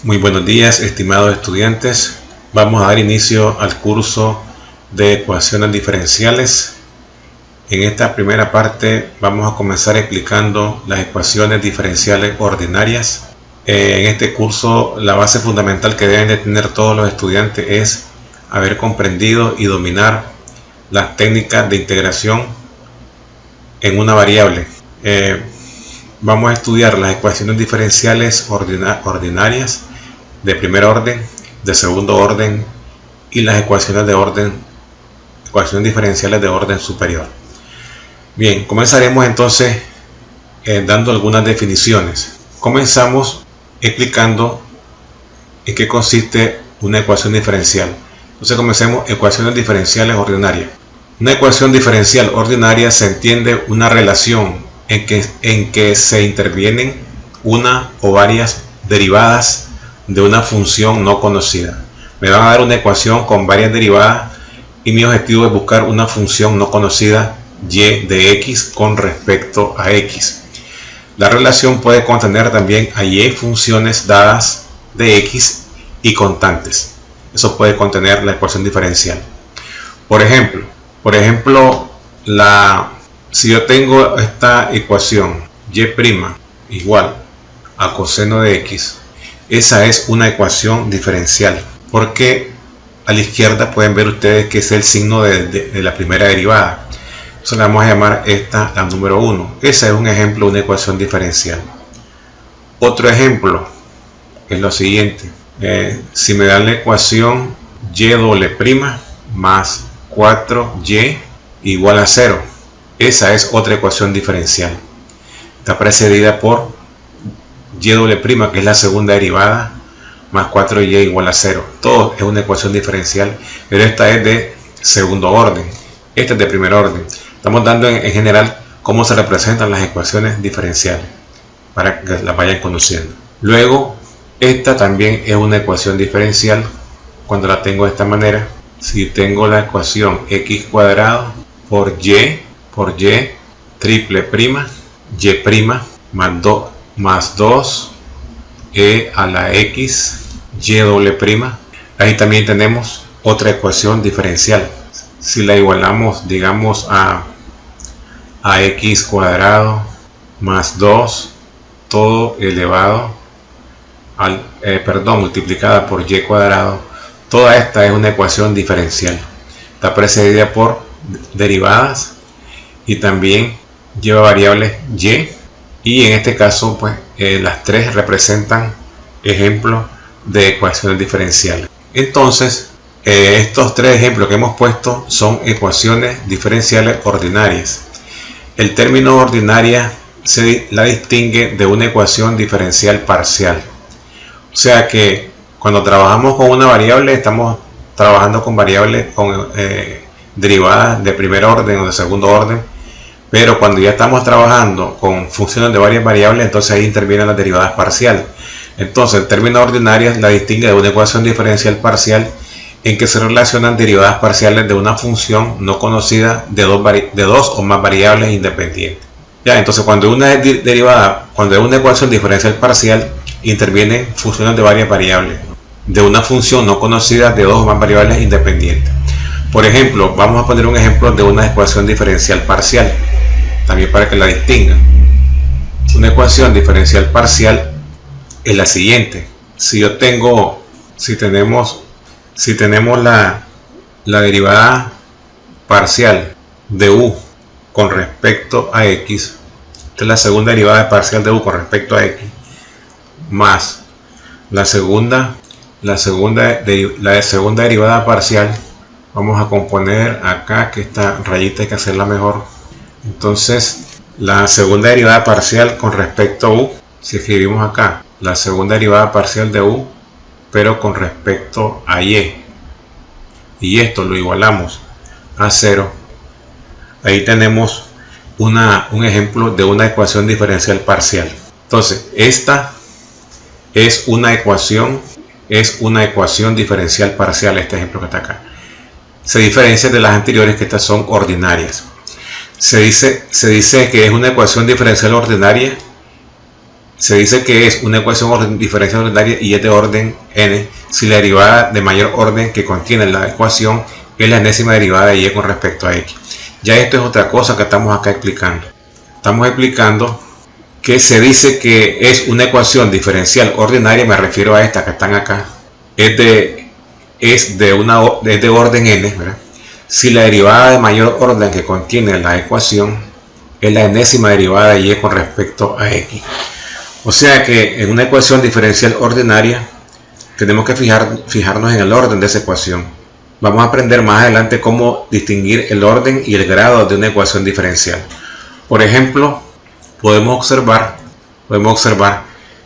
Muy buenos días, estimados estudiantes. Vamos a dar inicio al curso de ecuaciones diferenciales. En esta primera parte vamos a comenzar explicando las ecuaciones diferenciales ordinarias. En este curso la base fundamental que deben de tener todos los estudiantes es haber comprendido y dominar las técnicas de integración en una variable. Vamos a estudiar las ecuaciones diferenciales ordinarias de primer orden, de segundo orden y las ecuaciones diferenciales de orden superior. Bien, comenzaremos entonces dando algunas definiciones. Comenzamos explicando en qué consiste una ecuación diferencial. Entonces comencemos ecuaciones diferenciales ordinarias. Una ecuación diferencial ordinaria se entiende una relación en que se intervienen una o varias derivadas de una función no conocida. Me van a dar una ecuación con varias derivadas y mi objetivo es buscar una función no conocida y de x con respecto a x. La relación puede contener también a y funciones dadas de x y constantes. Eso puede contener la ecuación diferencial. Por ejemplo, si yo tengo esta ecuación y' igual a coseno de x, esa es una ecuación diferencial, porque a la izquierda pueden ver ustedes que es el signo de la primera derivada. Entonces le vamos a llamar esta la número 1. Ese es un ejemplo de una ecuación diferencial. Otro ejemplo es lo siguiente. Si me dan la ecuación y' más 4y igual a 0. Esa es otra ecuación diferencial. Está precedida por y', que es la segunda derivada, más 4y igual a 0. Todo es una ecuación diferencial, pero esta es de segundo orden. Esta es de primer orden. Estamos dando en general cómo se representan las ecuaciones diferenciales, para que las vayan conociendo. Luego, esta también es una ecuación diferencial cuando la tengo de esta manera. Si tengo la ecuación x cuadrado por y triple prima, y' más 2 e a la x y'. Ahí también tenemos otra ecuación diferencial. Si la igualamos, digamos, a x cuadrado más 2 todo elevado al multiplicada por y cuadrado, toda esta es una ecuación diferencial. Está precedida por derivadas y también lleva variables y en este caso pues las tres representan ejemplos de ecuaciones diferenciales. Entonces estos tres ejemplos que hemos puesto son ecuaciones diferenciales ordinarias. El término ordinaria la distingue de una ecuación diferencial parcial. O sea que cuando trabajamos con una variable estamos trabajando con variables con derivadas de primer orden o de segundo orden, pero cuando ya estamos trabajando con funciones de varias variables, entonces ahí intervienen las derivadas parciales. Entonces el término ordinaria la distingue de una ecuación diferencial parcial en que se relacionan derivadas parciales de una función no conocida de dos o más variables independientes. Ya, entonces cuando una ecuación diferencial parcial, intervienen funciones de varias variables de una función no conocida de dos o más variables independientes. Por ejemplo, vamos a poner un ejemplo de una ecuación diferencial parcial, también para que la distingan. Una ecuación diferencial parcial es la siguiente. Si tenemos la derivada parcial de u con respecto a x, esta es la segunda derivada parcial de u con respecto a x, más la segunda derivada parcial. Vamos a componer acá que esta rayita hay que hacerla mejor. Entonces la segunda derivada parcial con respecto a u, si escribimos acá la segunda derivada parcial de u pero con respecto a y, esto lo igualamos a 0, ahí tenemos un ejemplo de una ecuación diferencial parcial. Entonces esta es una ecuación diferencial parcial, este ejemplo que está acá. Se diferencia de las anteriores, que estas son ordinarias. Se dice que es una ecuación diferencial ordinaria se dice que es una ecuación diferencial ordinaria y es de orden n si la derivada de mayor orden que contiene la ecuación es la enésima derivada de y con respecto a x. Ya esto es otra cosa que estamos acá explicando. Estamos explicando que se dice que es una ecuación diferencial ordinaria, me refiero a estas que están acá, es de orden n, ¿verdad? Si la derivada de mayor orden que contiene la ecuación es la enésima derivada de y con respecto a x. O sea que en una ecuación diferencial ordinaria tenemos que fijarnos en el orden de esa ecuación. Vamos a aprender más adelante cómo distinguir el orden y el grado de una ecuación diferencial. Por ejemplo, podemos observar,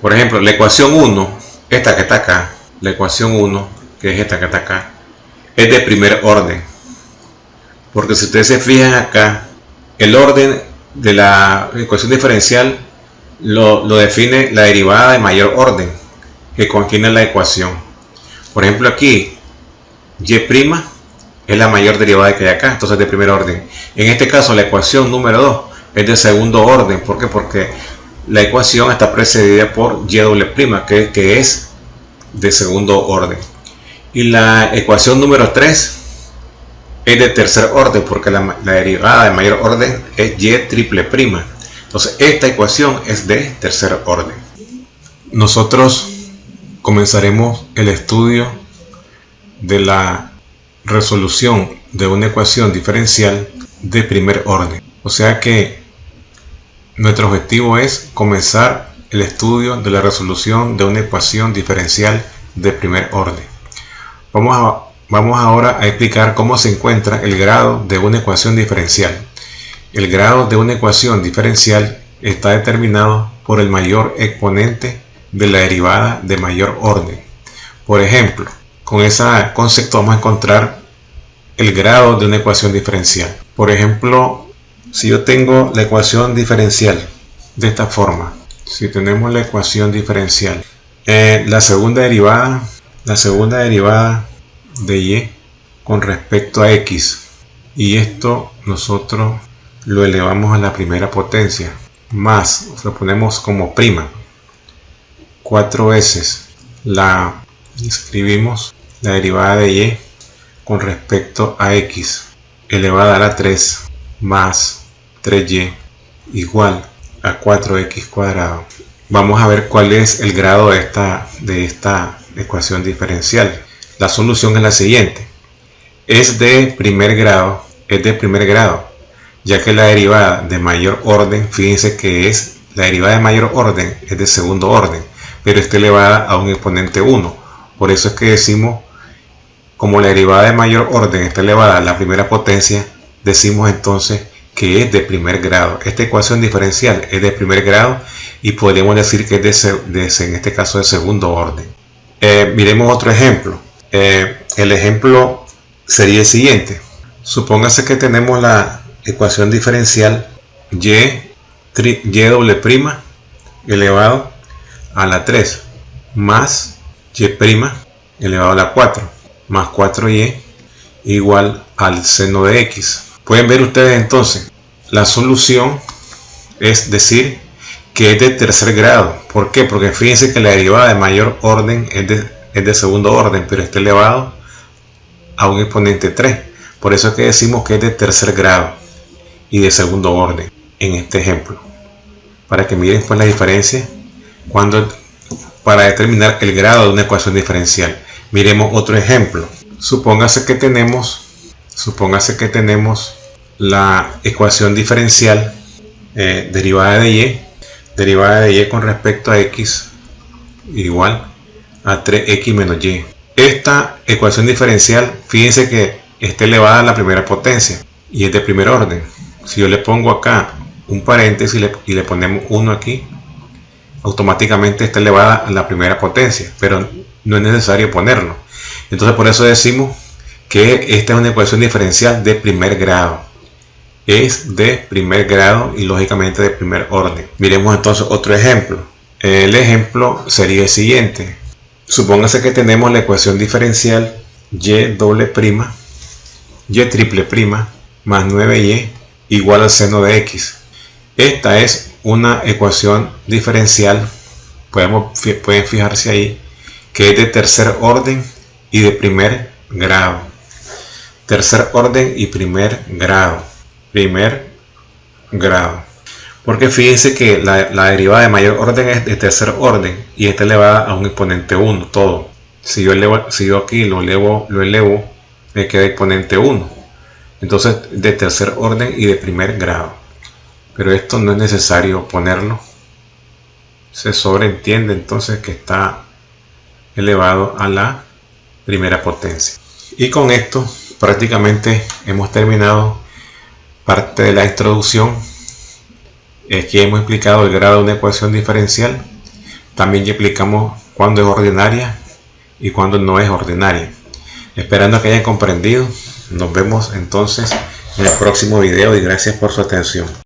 por ejemplo, la ecuación 1, esta que está acá, la ecuación 1, que es esta que está acá, es de primer orden. Porque si ustedes se fijan acá, el orden de la ecuación diferencial lo define la derivada de mayor orden que contiene la ecuación. Por ejemplo, aquí y' es la mayor derivada que hay acá, entonces de primer orden. En este caso la ecuación número 2 es de segundo orden. ¿Por qué? Porque la ecuación está precedida por y', que es de segundo orden. Y la ecuación número 3 es de tercer orden, porque la derivada de mayor orden es y'. Entonces esta ecuación es de tercer orden. Nosotros comenzaremos el estudio de la resolución de una ecuación diferencial de primer orden. O sea que nuestro objetivo es comenzar el estudio de la resolución de una ecuación diferencial de primer orden. Vamos ahora a explicar cómo se encuentra el grado de una ecuación diferencial. El grado de una ecuación diferencial está determinado por el mayor exponente de la derivada de mayor orden. Por ejemplo, con ese concepto vamos a encontrar el grado de una ecuación diferencial. Por ejemplo, si yo tengo la ecuación diferencial de esta forma, si tenemos la ecuación diferencial, la segunda derivada de y con respecto a x, y esto nosotros lo elevamos a la primera potencia, más lo ponemos como prima, 4 veces escribimos la derivada de y con respecto a x elevada a la 3 más 3y igual a 4x cuadrado. Vamos a ver cuál es el grado de esta ecuación diferencial. La solución es la siguiente: es de primer grado, ya que la derivada de mayor orden, fíjense que la derivada de mayor orden es de segundo orden, pero está elevada a un exponente 1. Por eso es que decimos, como la derivada de mayor orden está elevada a la primera potencia, decimos entonces que es de primer grado. Esta ecuación diferencial es de primer grado y podríamos decir que es en este caso de segundo orden. Miremos otro ejemplo. El ejemplo sería el siguiente. Supóngase que tenemos la ecuación diferencial y' elevado a la 3 más y' elevado a la 4 más 4y igual al seno de x. Pueden ver ustedes entonces, la solución es decir que es de tercer grado. ¿Por qué? Porque fíjense que la derivada de mayor orden es de segundo orden, pero está elevado a un exponente 3. Por eso es que decimos que es de tercer grado y de segundo orden en este ejemplo. Para que miren pues la diferencia para determinar el grado de una ecuación diferencial. Miremos otro ejemplo. Supóngase que tenemos la ecuación diferencial derivada de y con respecto a x igual a 3x menos y. Esta ecuación diferencial, fíjense que está elevada a la primera potencia y es de primer orden. Si yo le pongo acá un paréntesis y le ponemos 1 aquí, automáticamente está elevada a la primera potencia, pero no es necesario ponerlo. Entonces por eso decimos que esta es una ecuación diferencial de primer grado. Es de primer grado y lógicamente de primer orden. Miremos entonces otro ejemplo. El ejemplo sería el siguiente. Supóngase que tenemos la ecuación diferencial y' más 9y igual al seno de x. Esta es una ecuación diferencial, pueden fijarse ahí, que es de tercer orden y de primer grado. Tercer orden y primer grado. Porque fíjense que la derivada de mayor orden es de tercer orden y está elevada a un exponente 1, todo. Si yo aquí lo elevo, me queda exponente 1. Entonces de tercer orden y de primer grado. Pero esto no es necesario ponerlo. Se sobreentiende entonces que está elevado a la primera potencia. Y con esto prácticamente hemos terminado parte de la introducción. Aquí hemos explicado el grado de una ecuación diferencial. También ya explicamos cuándo es ordinaria y cuándo no es ordinaria. Esperando que hayan comprendido. Nos vemos entonces en el próximo video y gracias por su atención.